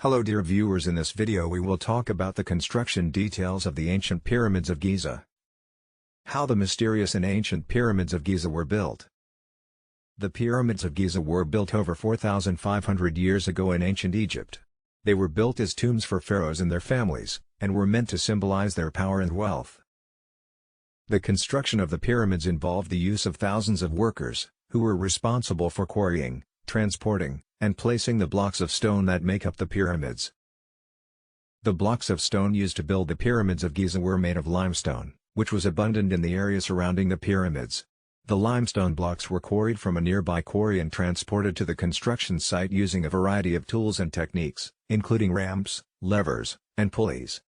Hello dear viewers, in this video we will talk about the construction details of the ancient pyramids of Giza. How the mysterious and ancient pyramids of Giza were built. The pyramids of Giza were built over 4,500 years ago in ancient Egypt. They were built as tombs for pharaohs and their families, and were meant to symbolize their power and wealth. The construction of the pyramids involved the use of thousands of workers, who were responsible for quarrying, transporting, and placing the blocks of stone that make up the pyramids. The blocks of stone used to build the pyramids of Giza were made of limestone, which was abundant in the area surrounding the pyramids. The limestone blocks were quarried from a nearby quarry and transported to the construction site using a variety of tools and techniques, including ramps, levers, and pulleys.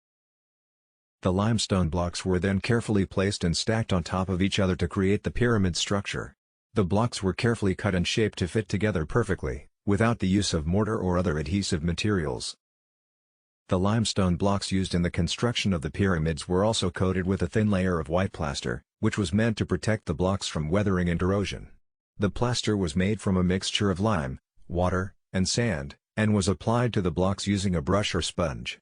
The limestone blocks were then carefully placed and stacked on top of each other to create the pyramid structure. The blocks were carefully cut and shaped to fit together perfectly, without the use of mortar or other adhesive materials. The limestone blocks used in the construction of the pyramids were also coated with a thin layer of white plaster, which was meant to protect the blocks from weathering and erosion. The plaster was made from a mixture of lime, water, and sand, and was applied to the blocks using a brush or sponge.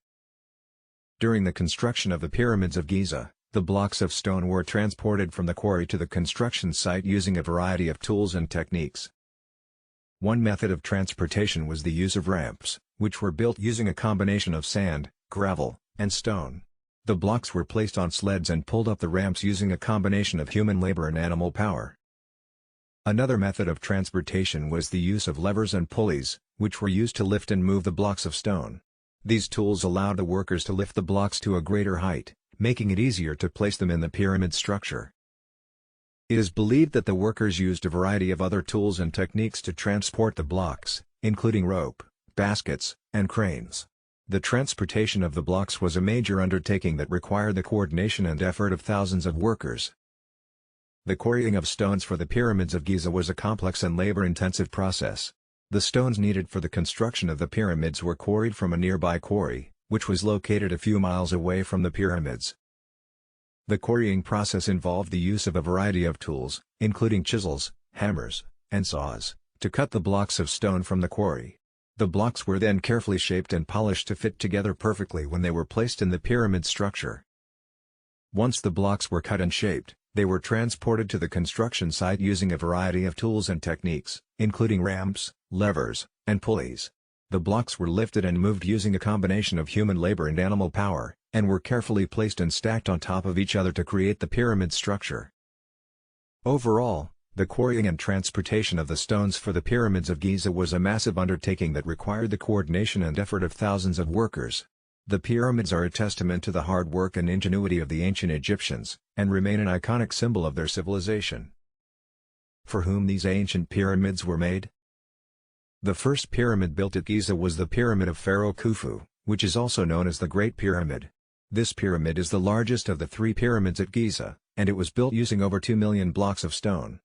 During the construction of the pyramids of Giza, the blocks of stone were transported from the quarry to the construction site using a variety of tools and techniques. One method of transportation was the use of ramps, which were built using a combination of sand, gravel, and stone. The blocks were placed on sleds and pulled up the ramps using a combination of human labor and animal power. Another method of transportation was the use of levers and pulleys, which were used to lift and move the blocks of stone. These tools allowed the workers to lift the blocks to a greater height, making it easier to place them in the pyramid structure. It is believed that the workers used a variety of other tools and techniques to transport the blocks, including rope, baskets, and cranes. The transportation of the blocks was a major undertaking that required the coordination and effort of thousands of workers. The quarrying of stones for the pyramids of Giza was a complex and labor-intensive process. The stones needed for the construction of the pyramids were quarried from a nearby quarry, which was located a few miles away from the pyramids. The quarrying process involved the use of a variety of tools, including chisels, hammers, and saws, to cut the blocks of stone from the quarry. The blocks were then carefully shaped and polished to fit together perfectly when they were placed in the pyramid structure. Once the blocks were cut and shaped, they were transported to the construction site using a variety of tools and techniques, including ramps, levers, and pulleys. The blocks were lifted and moved using a combination of human labor and animal power, and were carefully placed and stacked on top of each other to create the pyramid structure. Overall, the quarrying and transportation of the stones for the pyramids of Giza was a massive undertaking that required the coordination and effort of thousands of workers. The pyramids are a testament to the hard work and ingenuity of the ancient Egyptians, and remain an iconic symbol of their civilization. For whom these ancient pyramids were made? The first pyramid built at Giza was the Pyramid of Pharaoh Khufu, which is also known as the Great Pyramid. This pyramid is the largest of the three pyramids at Giza, and it was built using over 2 million blocks of stone.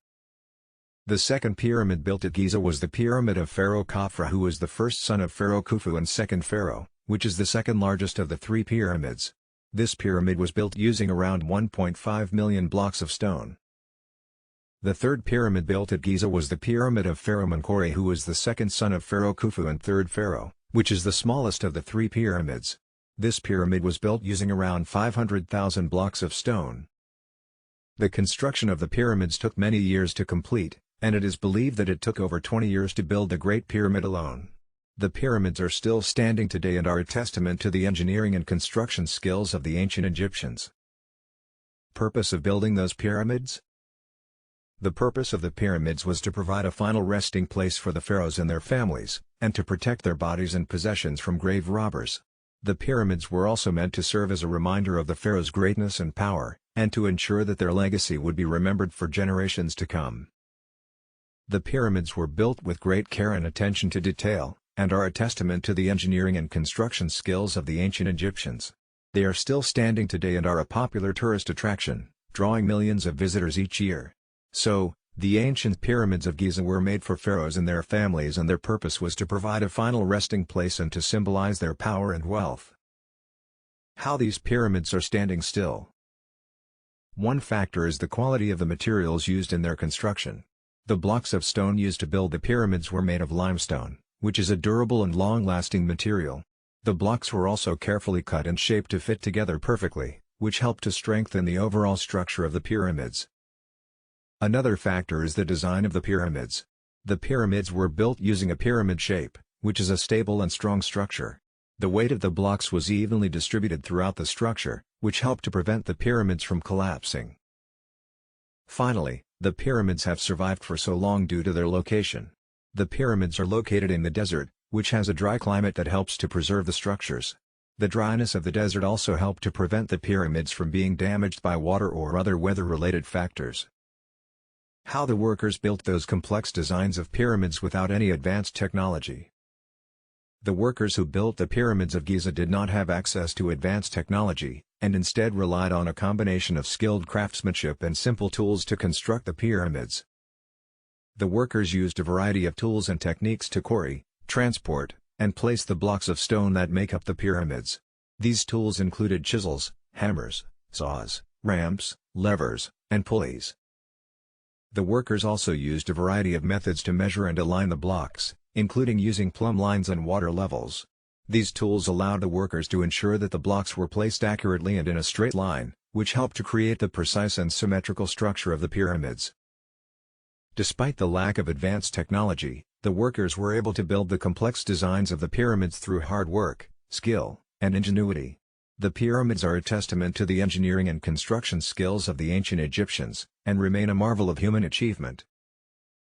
The second pyramid built at Giza was the Pyramid of Pharaoh Khafra, who was the first son of Pharaoh Khufu and second pharaoh, which is the second largest of the three pyramids. This pyramid was built using around 1.5 million blocks of stone. The third pyramid built at Giza was the Pyramid of Pharaoh Menkaure, who was the second son of Pharaoh Khufu and third pharaoh, which is the smallest of the three pyramids. This pyramid was built using around 500,000 blocks of stone. The construction of the pyramids took many years to complete, and it is believed that it took over 20 years to build the Great Pyramid alone. The pyramids are still standing today and are a testament to the engineering and construction skills of the ancient Egyptians. Purpose of building those pyramids? The purpose of the pyramids was to provide a final resting place for the pharaohs and their families, and to protect their bodies and possessions from grave robbers. The pyramids were also meant to serve as a reminder of the pharaoh's greatness and power, and to ensure that their legacy would be remembered for generations to come. The pyramids were built with great care and attention to detail, and are a testament to the engineering and construction skills of the ancient Egyptians. They are still standing today and are a popular tourist attraction, drawing millions of visitors each year. So, the ancient pyramids of Giza were made for pharaohs and their families, and their purpose was to provide a final resting place and to symbolize their power and wealth. How these pyramids are standing still. One factor is the quality of the materials used in their construction. The blocks of stone used to build the pyramids were made of limestone, which is a durable and long-lasting material. The blocks were also carefully cut and shaped to fit together perfectly, which helped to strengthen the overall structure of the pyramids. Another factor is the design of the pyramids. The pyramids were built using a pyramid shape, which is a stable and strong structure. The weight of the blocks was evenly distributed throughout the structure, which helped to prevent the pyramids from collapsing. Finally, the pyramids have survived for so long due to their location. The pyramids are located in the desert, which has a dry climate that helps to preserve the structures. The dryness of the desert also helped to prevent the pyramids from being damaged by water or other weather-related factors. How the workers built those complex designs of pyramids without any advanced technology. The workers who built the pyramids of Giza did not have access to advanced technology, and instead relied on a combination of skilled craftsmanship and simple tools to construct the pyramids. The workers used a variety of tools and techniques to quarry, transport, and place the blocks of stone that make up the pyramids. These tools included chisels, hammers, saws, ramps, levers, and pulleys. The workers also used a variety of methods to measure and align the blocks, including using plumb lines and water levels. These tools allowed the workers to ensure that the blocks were placed accurately and in a straight line, which helped to create the precise and symmetrical structure of the pyramids. Despite the lack of advanced technology, the workers were able to build the complex designs of the pyramids through hard work, skill, and ingenuity. The pyramids are a testament to the engineering and construction skills of the ancient Egyptians, and remain a marvel of human achievement.